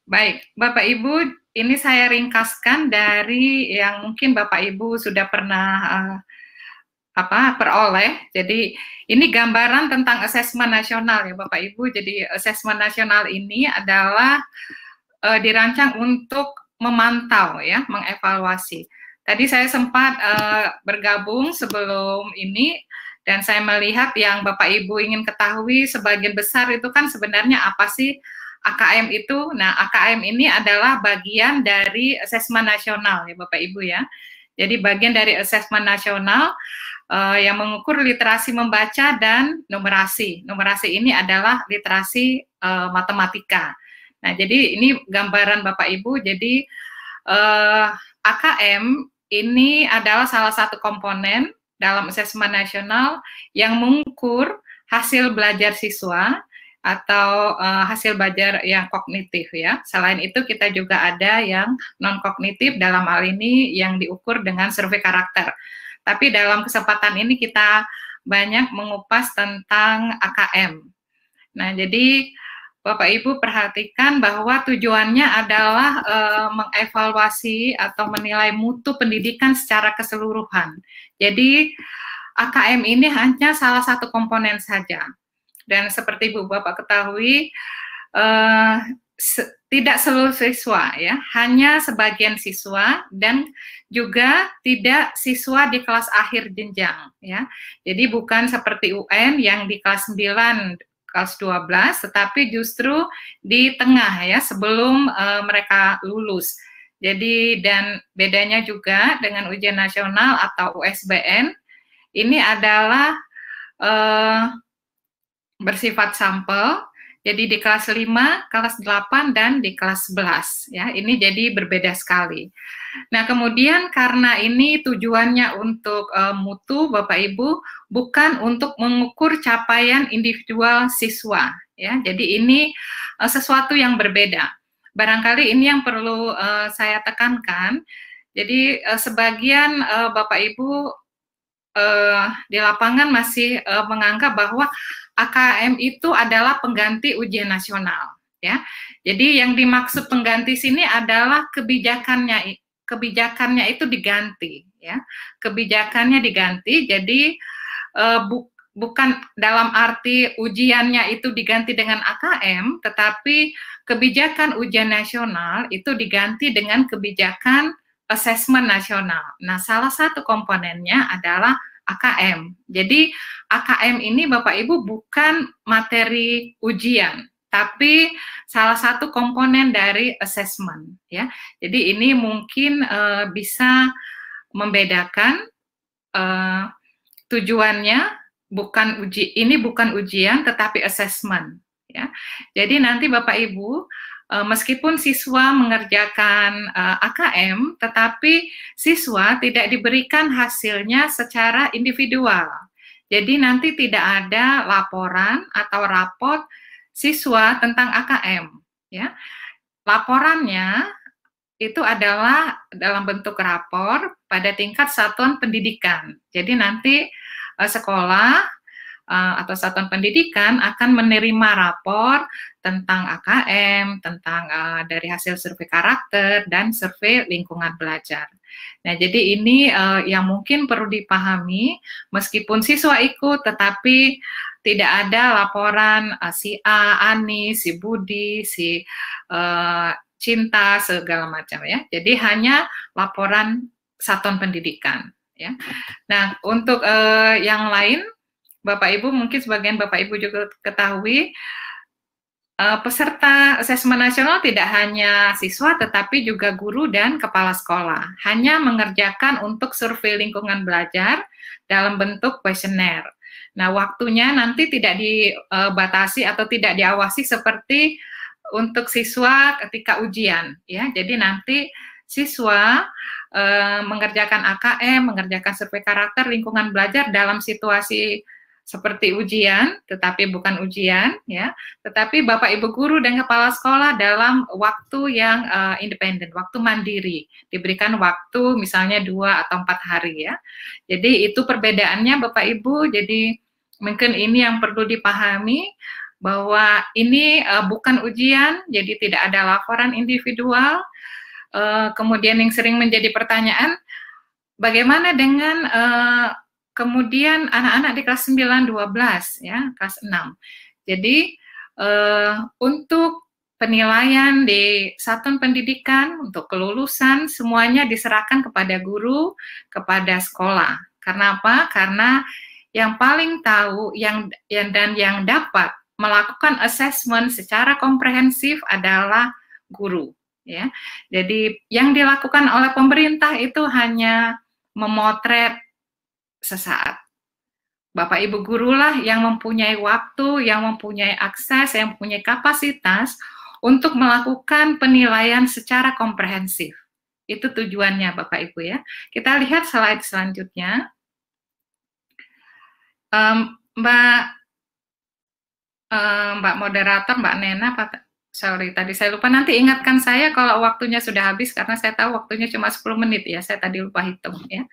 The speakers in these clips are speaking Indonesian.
Baik, Bapak Ibu, ini saya ringkaskan dari yang mungkin Bapak Ibu sudah pernah peroleh. Jadi ini gambaran tentang asesmen nasional ya Bapak Ibu. Jadi asesmen nasional ini adalah dirancang untuk memantau ya, mengevaluasi. Tadi saya sempat bergabung sebelum ini dan saya melihat yang Bapak Ibu ingin ketahui sebagian besar itu kan sebenarnya apa sih AKM itu. Nah, AKM ini adalah bagian dari asesmen nasional ya Bapak Ibu ya. Jadi bagian dari asesmen nasional yang mengukur literasi membaca dan numerasi. Numerasi ini adalah literasi matematika. Nah, jadi ini gambaran Bapak Ibu. Jadi AKM ini adalah salah satu komponen dalam asesmen nasional yang mengukur hasil belajar siswa atau hasil belajar yang kognitif ya. Selain itu kita juga ada yang non kognitif, dalam hal ini yang diukur dengan survei karakter. Tapi dalam kesempatan ini kita banyak mengupas tentang AKM. Nah, jadi Bapak Ibu perhatikan bahwa tujuannya adalah mengevaluasi atau menilai mutu pendidikan secara keseluruhan. Jadi AKM ini hanya salah satu komponen saja. Dan seperti Bu Bapak ketahui, tidak seluruh siswa ya, hanya sebagian siswa dan juga tidak siswa di kelas akhir jenjang ya. Jadi bukan seperti UN yang di kelas 9, kelas 12, tetapi justru di tengah ya, sebelum mereka lulus. Jadi dan bedanya juga dengan ujian nasional atau USBN, ini adalah bersifat sampel. Jadi di kelas 5, kelas 8, dan di kelas 11 ya. Ini jadi berbeda sekali. Nah, kemudian karena ini tujuannya untuk mutu Bapak Ibu, bukan untuk mengukur capaian individual siswa ya. Jadi ini sesuatu yang berbeda. Barangkali ini yang perlu saya tekankan. Jadi sebagian Bapak Ibu di lapangan masih menganggap bahwa AKM itu adalah pengganti ujian nasional ya. Jadi yang dimaksud pengganti sini adalah kebijakannya itu diganti ya. Kebijakannya diganti. Jadi bukan dalam arti ujiannya itu diganti dengan AKM, tetapi kebijakan ujian nasional itu diganti dengan kebijakan asesmen nasional. Nah, salah satu komponennya adalah AKM. Jadi AKM ini Bapak Ibu bukan materi ujian, tapi salah satu komponen dari assessment ya. Jadi ini mungkin bisa membedakan tujuannya ini bukan ujian tetapi assessment ya. Jadi nanti Bapak Ibu meskipun siswa mengerjakan AKM, tetapi siswa tidak diberikan hasilnya secara individual. Jadi nanti tidak ada laporan atau raport siswa tentang AKM. Ya. Laporannya itu adalah dalam bentuk rapor pada tingkat satuan pendidikan. Jadi nanti sekolah atau satuan pendidikan akan menerima rapor tentang AKM, tentang dari hasil survei karakter dan survei lingkungan belajar. Nah, jadi ini yang mungkin perlu dipahami, meskipun siswa ikut, tetapi tidak ada laporan si A, Ani, si Budi, si Cinta, segala macam ya. Jadi hanya laporan satuan pendidikan. Ya. Nah, untuk yang lain, Bapak Ibu, mungkin sebagian Bapak Ibu juga ketahui, peserta asesmen nasional tidak hanya siswa, tetapi juga guru dan kepala sekolah. Hanya mengerjakan untuk survei lingkungan belajar dalam bentuk kuesioner. Nah, waktunya nanti tidak dibatasi atau tidak diawasi seperti untuk siswa ketika ujian. Ya, jadi nanti siswa mengerjakan AKM, mengerjakan survei karakter lingkungan belajar dalam situasi seperti ujian, tetapi bukan ujian, ya. Tetapi Bapak Ibu guru dan kepala sekolah dalam waktu yang independen, waktu mandiri, diberikan waktu misalnya 2 atau 4 hari ya. Jadi itu perbedaannya Bapak Ibu. Jadi mungkin ini yang perlu dipahami bahwa ini bukan ujian, jadi tidak ada laporan individual. Kemudian yang sering menjadi pertanyaan, bagaimana dengan kemudian anak-anak di kelas 9, 12, ya, kelas 6. Jadi, untuk penilaian di satuan pendidikan, untuk kelulusan, semuanya diserahkan kepada guru, kepada sekolah. Karena apa? Karena yang paling tahu dan yang dapat melakukan assessment secara komprehensif adalah guru. Ya, jadi yang dilakukan oleh pemerintah itu hanya memotret sesaat. Bapak Ibu gurulah yang mempunyai waktu, yang mempunyai akses, yang mempunyai kapasitas untuk melakukan penilaian secara komprehensif. Itu tujuannya Bapak Ibu ya. Kita lihat slide selanjutnya. Mbak moderator, Mbak Nena, sorry tadi saya lupa, nanti ingatkan saya kalau waktunya sudah habis, karena saya tahu waktunya cuma 10 menit ya, saya tadi lupa hitung ya.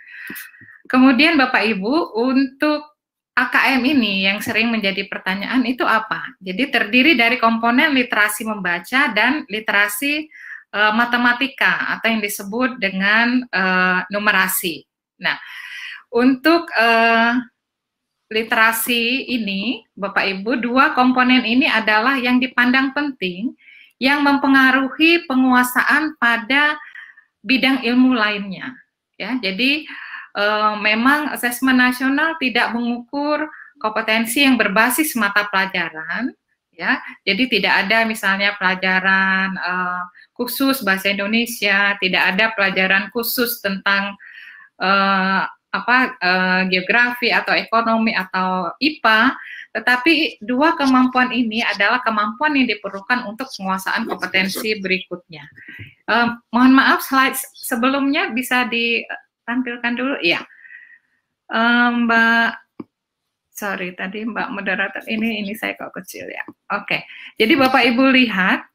Kemudian Bapak Ibu, untuk AKM ini yang sering menjadi pertanyaan itu apa? Jadi terdiri dari komponen literasi membaca dan literasi matematika atau yang disebut dengan numerasi. Nah, untuk literasi ini, Bapak Ibu, dua komponen ini adalah yang dipandang penting yang mempengaruhi penguasaan pada bidang ilmu lainnya. Ya, jadi memang asesmen nasional tidak mengukur kompetensi yang berbasis mata pelajaran, ya. Jadi tidak ada misalnya pelajaran khusus bahasa Indonesia, tidak ada pelajaran khusus tentang geografi atau ekonomi atau IPA, tetapi dua kemampuan ini adalah kemampuan yang diperlukan untuk penguasaan kompetensi berikutnya. Mohon maaf, slide sebelumnya bisa ditampilkan dulu, ya. Sorry tadi Mbak moderator, ini saya kok kecil ya. Oke, jadi Bapak Ibu lihat.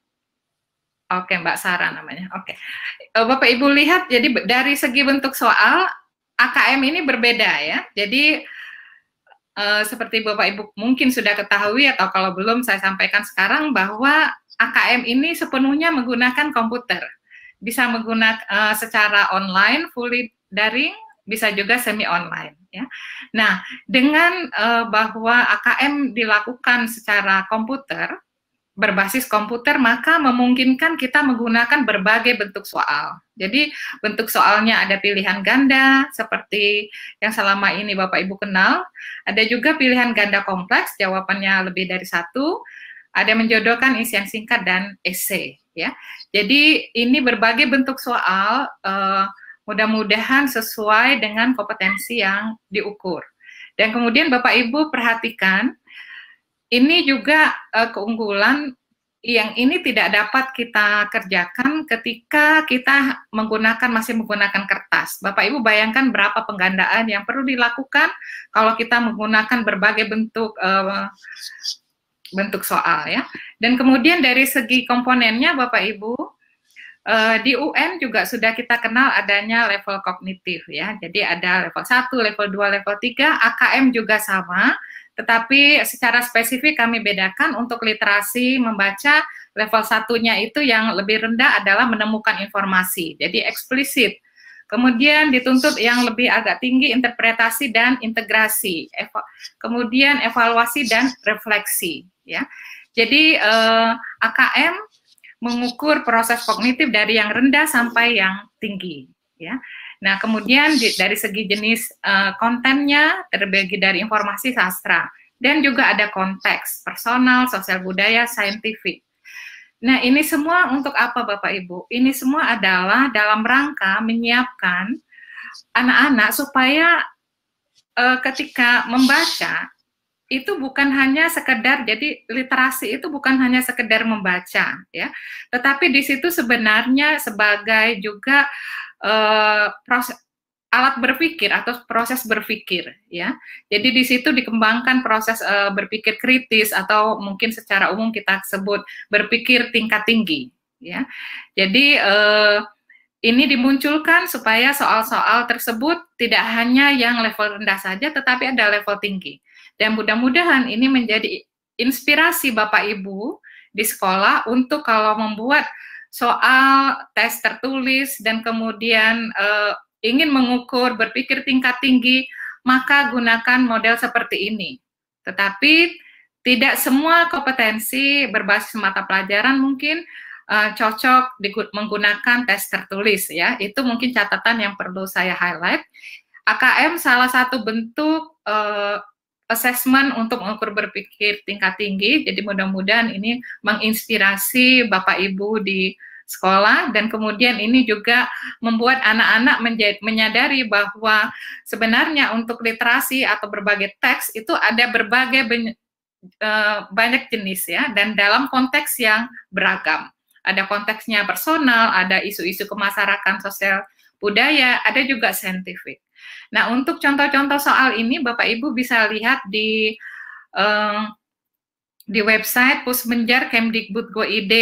Oke, Mbak Sarah namanya. Oke, Bapak Ibu lihat, jadi dari segi bentuk soal AKM ini berbeda ya. Jadi seperti Bapak Ibu mungkin sudah ketahui atau kalau belum saya sampaikan sekarang bahwa AKM ini sepenuhnya menggunakan komputer. Bisa menggunakan secara online, fully daring, bisa juga semi online ya. Nah, dengan bahwa AKM dilakukan secara komputer, berbasis komputer, maka memungkinkan kita menggunakan berbagai bentuk soal. Jadi bentuk soalnya ada pilihan ganda, seperti yang selama ini Bapak Ibu kenal. Ada juga pilihan ganda kompleks, jawabannya lebih dari satu. Ada menjodohkan isian singkat dan esai. Ya. Jadi ini berbagai bentuk soal, mudah-mudahan sesuai dengan kompetensi yang diukur. Dan kemudian Bapak Ibu perhatikan, ini juga keunggulan yang ini tidak dapat kita kerjakan ketika kita masih menggunakan kertas. Bapak Ibu bayangkan berapa penggandaan yang perlu dilakukan kalau kita menggunakan berbagai bentuk soal ya. Dan kemudian dari segi komponennya Bapak Ibu, di UN juga sudah kita kenal adanya level kognitif ya. Jadi ada level 1, level 2, level 3, AKM juga sama. Tetapi secara spesifik kami bedakan untuk literasi membaca level 1-nya itu yang lebih rendah adalah menemukan informasi, jadi eksplisit. Kemudian dituntut yang lebih agak tinggi interpretasi dan integrasi, kemudian evaluasi dan refleksi. Ya. Jadi AKM mengukur proses kognitif dari yang rendah sampai yang tinggi. Ya. Nah, kemudian dari segi jenis kontennya terbagi dari informasi sastra dan juga ada konteks, personal, sosial budaya, saintifik. Nah, ini semua untuk apa Bapak Ibu? Ini semua adalah dalam rangka menyiapkan anak-anak supaya ketika membaca itu bukan hanya sekedar, jadi literasi itu bukan hanya sekedar membaca ya, tetapi di situ sebenarnya sebagai juga proses alat berpikir atau proses berpikir ya. Jadi di situ dikembangkan proses berpikir kritis atau mungkin secara umum kita sebut berpikir tingkat tinggi ya. Jadi ini dimunculkan supaya soal-soal tersebut tidak hanya yang level rendah saja tetapi ada level tinggi. Dan mudah-mudahan ini menjadi inspirasi Bapak Ibu di sekolah untuk kalau membuat soal tes tertulis dan kemudian ingin mengukur, berpikir tingkat tinggi, maka gunakan model seperti ini. Tetapi tidak semua kompetensi berbasis mata pelajaran mungkin cocok menggunakan tes tertulis ya. Itu mungkin catatan yang perlu saya highlight. AKM salah satu bentuk assessment untuk mengukur berpikir tingkat tinggi. Jadi mudah-mudahan ini menginspirasi Bapak Ibu di sekolah, dan kemudian ini juga membuat anak-anak menyadari bahwa sebenarnya untuk literasi atau berbagai teks itu ada berbagai banyak jenis ya, dan dalam konteks yang beragam. Ada konteksnya personal, ada isu-isu kemasyarakatan, sosial, budaya, ada juga saintifik. Nah, untuk contoh-contoh soal ini Bapak Ibu bisa lihat di website Pusmenjar Kemdikbud.go.id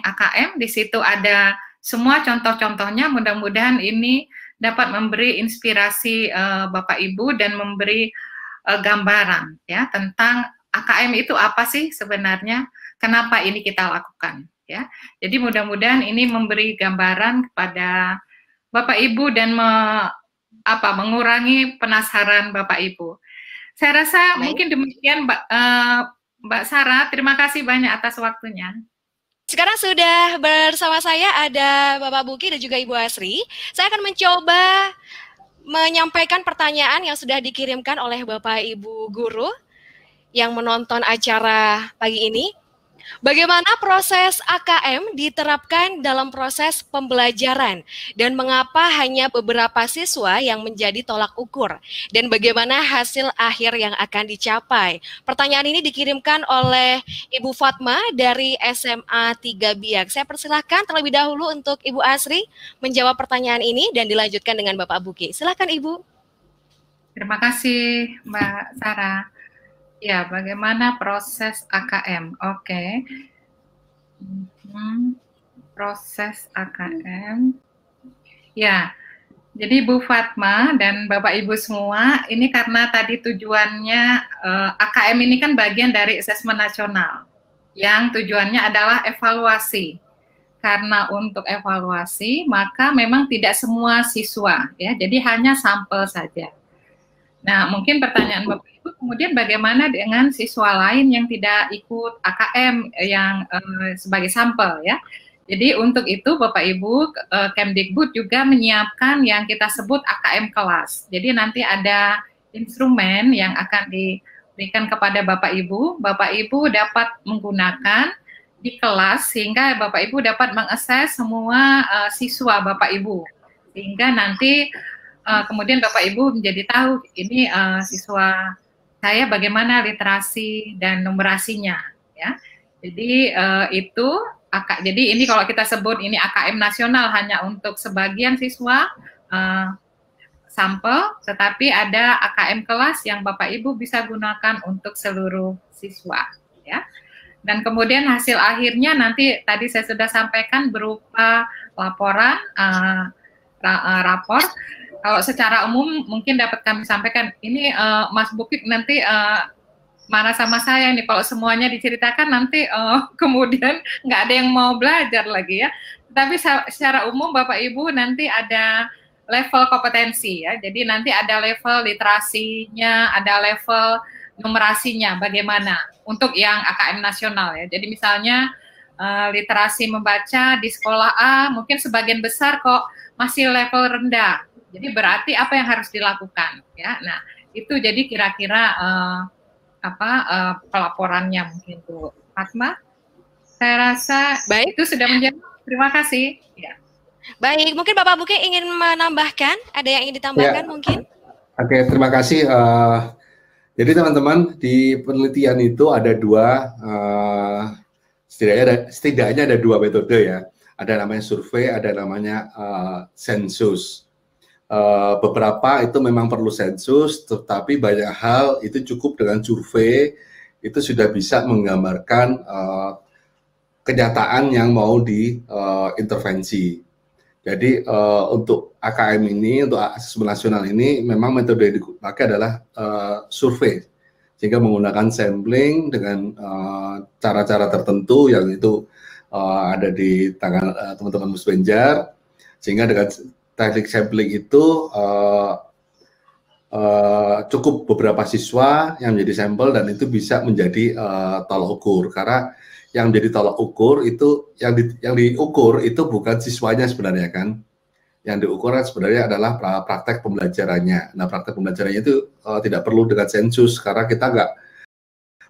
/AKM. Di situ ada semua contoh-contohnya. Mudah-mudahan ini dapat memberi inspirasi Bapak Ibu dan memberi gambaran ya tentang AKM itu apa sih sebenarnya, kenapa ini kita lakukan ya. Jadi mudah-mudahan ini memberi gambaran kepada Bapak Ibu dan mengurangi penasaran Bapak Ibu. Saya rasa mungkin demikian Mbak Sarah, terima kasih banyak atas waktunya. Sekarang sudah bersama saya ada Bapak Buki dan juga Ibu Asri. Saya akan mencoba menyampaikan pertanyaan yang sudah dikirimkan oleh Bapak Ibu guru yang menonton acara pagi ini. Bagaimana proses AKM diterapkan dalam proses pembelajaran dan mengapa hanya beberapa siswa yang menjadi tolak ukur, dan bagaimana hasil akhir yang akan dicapai? Pertanyaan ini dikirimkan oleh Ibu Fatma dari SMA 3 Biak. Saya persilahkan terlebih dahulu untuk Ibu Asri menjawab pertanyaan ini dan dilanjutkan dengan Bapak Buki. Silakan Ibu. Terima kasih Mbak Sarah. Ya, bagaimana proses AKM? Oke. Proses AKM. Ya, jadi Bu Fatma dan Bapak Ibu semua, ini karena tadi tujuannya AKM ini kan bagian dari asesmen nasional, yang tujuannya adalah evaluasi. Karena untuk evaluasi, maka memang tidak semua siswa, ya, jadi hanya sampel saja. Nah, mungkin pertanyaan Bapak Ibu, kemudian bagaimana dengan siswa lain yang tidak ikut AKM yang sebagai sampel ya. Jadi untuk itu Bapak Ibu Kemdikbud juga menyiapkan yang kita sebut AKM kelas. Jadi nanti ada instrumen yang akan diberikan kepada Bapak Ibu dapat menggunakan di kelas sehingga Bapak Ibu dapat mengakses semua siswa Bapak Ibu. Sehingga nanti kemudian Bapak Ibu menjadi tahu ini siswa saya bagaimana literasi dan numerasinya ya. Jadi jadi ini kalau kita sebut ini AKM nasional hanya untuk sebagian siswa sampel, tetapi ada AKM kelas yang Bapak Ibu bisa gunakan untuk seluruh siswa ya. Dan kemudian hasil akhirnya nanti tadi saya sudah sampaikan berupa laporan rapor. Kalau secara umum mungkin dapat kami sampaikan, ini Mas Bukit nanti marah sama saya nih, kalau semuanya diceritakan nanti kemudian nggak ada yang mau belajar lagi ya. Tapi secara umum Bapak Ibu nanti ada level kompetensi ya, jadi nanti ada level literasinya, ada level numerasinya bagaimana untuk yang AKM nasional ya. Jadi misalnya literasi membaca di sekolah A mungkin sebagian besar kok masih level rendah. Jadi berarti apa yang harus dilakukan ya. Nah, itu jadi kira-kira pelaporannya mungkin Bu Fatma. Saya rasa baik, itu sudah menjawab. Terima kasih. Ya. Baik, mungkin Bapak Buki ingin menambahkan, ada yang ingin ditambahkan ya. Mungkin? Oke, terima kasih. Jadi teman-teman, di penelitian itu ada dua, setidaknya ada dua metode ya. Ada namanya survei, ada namanya sensus. Beberapa itu memang perlu sensus, tetapi banyak hal itu cukup dengan survei, itu sudah bisa menggambarkan kenyataan yang mau diintervensi. Jadi untuk AKM ini, untuk asesmen nasional ini, memang metode yang dipakai adalah survei. sehingga menggunakan sampling dengan cara-cara tertentu yang itu ada di tangan teman-teman Musbenjar, sehingga dengan teknik sampling itu cukup beberapa siswa yang menjadi sampel dan itu bisa menjadi tolok ukur, karena yang menjadi tolok ukur itu yang diukur itu bukan siswanya sebenarnya kan, yang diukur sebenarnya adalah praktek pembelajarannya. Nah, praktek pembelajarannya itu tidak perlu dengan sensus karena kita nggak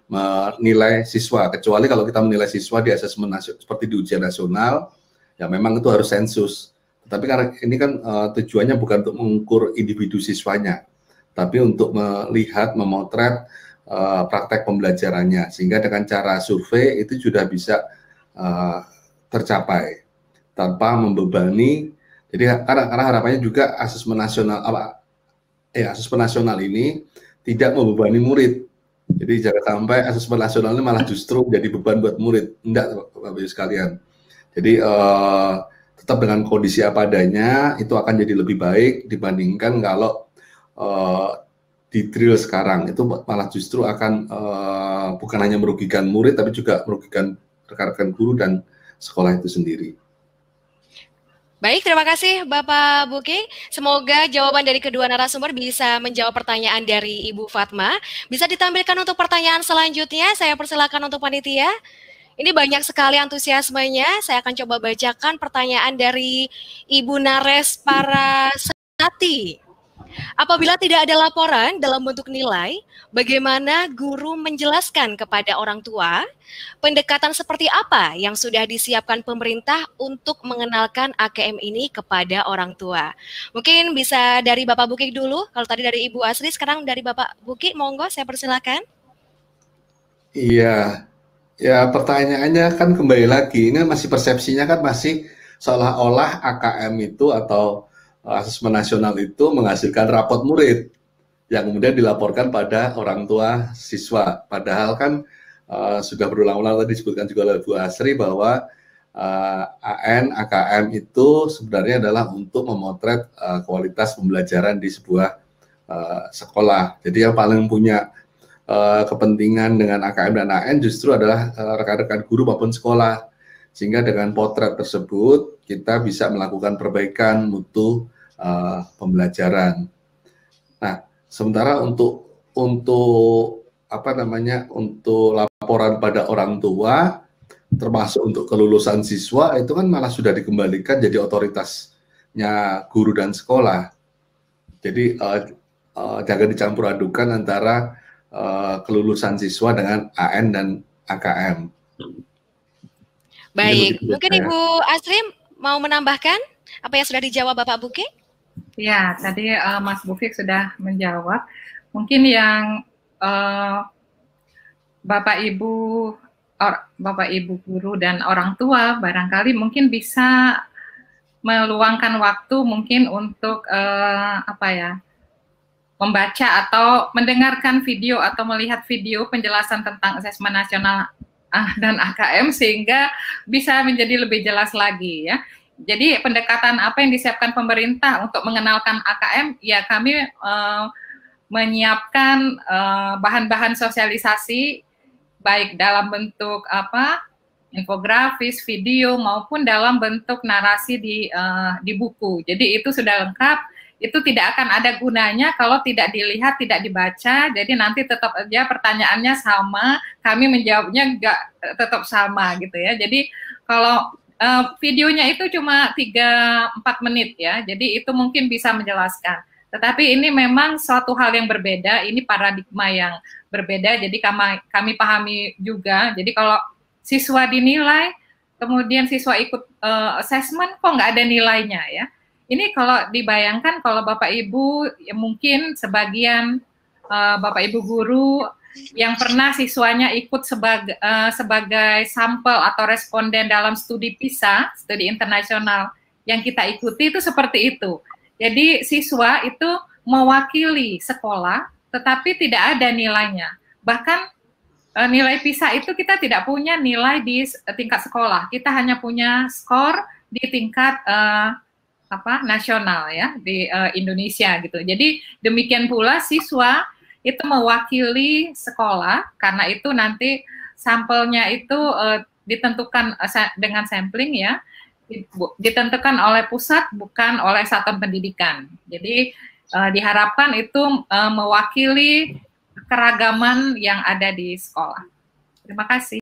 menilai siswa, kecuali kalau kita menilai siswa di asesmen seperti di ujian nasional, ya memang itu harus sensus. Tapi karena ini kan tujuannya bukan untuk mengukur individu siswanya, tapi untuk melihat, memotret praktek pembelajarannya, sehingga dengan cara survei itu sudah bisa tercapai tanpa membebani. Jadi karena harapannya juga asesmen nasional ini tidak membebani murid. Jadi jangan sampai asesmen nasional ini malah justru menjadi beban buat murid. Enggak, Bapak Ibu sekalian. Jadi tetap dengan kondisi apa adanya itu akan jadi lebih baik dibandingkan kalau di drill sekarang. Itu malah justru akan bukan hanya merugikan murid tapi juga merugikan rekan-rekan guru dan sekolah itu sendiri. Baik, terima kasih Bapak Buki. Semoga jawaban dari kedua narasumber bisa menjawab pertanyaan dari Ibu Fatma. Bisa ditampilkan untuk pertanyaan selanjutnya. Saya persilakan untuk panitia. Ini banyak sekali antusiasmenya. Saya akan coba bacakan pertanyaan dari Ibu Nares Parasati. Apabila tidak ada laporan dalam bentuk nilai, bagaimana guru menjelaskan kepada orang tua pendekatan seperti apa yang sudah disiapkan pemerintah untuk mengenalkan AKM ini kepada orang tua? Mungkin bisa dari Bapak Buki dulu, kalau tadi dari Ibu Asri, sekarang dari Bapak Buki, monggo saya persilakan. Iya, ya pertanyaannya kan kembali lagi, ini masih persepsinya kan masih seolah-olah AKM itu atau asesmen nasional itu menghasilkan rapot murid yang kemudian dilaporkan pada orang tua siswa. Padahal kan sudah berulang-ulang tadi disebutkan juga oleh Bu Asri bahwa AN, AKM itu sebenarnya adalah untuk memotret kualitas pembelajaran di sebuah sekolah. Jadi yang paling punya kepentingan dengan AKM dan AN justru adalah rekan-rekan guru maupun sekolah. Sehingga dengan potret tersebut kita bisa melakukan perbaikan mutu pembelajaran. Nah, sementara untuk laporan pada orang tua, termasuk untuk kelulusan siswa itu kan malah sudah dikembalikan jadi otoritasnya guru dan sekolah. Jadi jangan dicampur adukan antara kelulusan siswa dengan AN dan AKM. Baik, mungkin Ibu Asri mau menambahkan apa yang sudah dijawab Bapak Buki? Ya, tadi Mas Bufik sudah menjawab. Mungkin yang Bapak Ibu guru dan orang tua barangkali mungkin bisa meluangkan waktu mungkin untuk membaca atau mendengarkan video atau melihat video penjelasan tentang asesmen nasional dan AKM sehingga bisa menjadi lebih jelas lagi ya. Jadi pendekatan apa yang disiapkan pemerintah untuk mengenalkan AKM, ya kami menyiapkan bahan-bahan sosialisasi baik dalam bentuk infografis, video maupun dalam bentuk narasi di buku. Jadi itu sudah lengkap. Itu tidak akan ada gunanya kalau tidak dilihat, tidak dibaca. Jadi nanti tetap aja pertanyaannya sama, kami menjawabnya tetap sama gitu ya. Jadi kalau videonya itu cuma 3-4 menit ya, jadi itu mungkin bisa menjelaskan. Tetapi ini memang suatu hal yang berbeda, ini paradigma yang berbeda, jadi kami pahami juga. Jadi kalau siswa dinilai, kemudian siswa ikut assessment, kok nggak ada nilainya ya. Ini kalau dibayangkan kalau Bapak Ibu, ya mungkin sebagian Bapak Ibu guru yang pernah siswanya ikut sebagai sampel atau responden dalam studi PISA, studi internasional yang kita ikuti itu seperti itu. Jadi siswa itu mewakili sekolah, tetapi tidak ada nilainya. Bahkan nilai PISA itu kita tidak punya nilai di tingkat sekolah, kita hanya punya skor di tingkat nasional ya di Indonesia gitu. Jadi demikian pula siswa itu mewakili sekolah, karena itu nanti sampelnya itu ditentukan dengan sampling ya, ditentukan oleh pusat bukan oleh satuan pendidikan. Jadi diharapkan itu mewakili keragaman yang ada di sekolah. Terima kasih.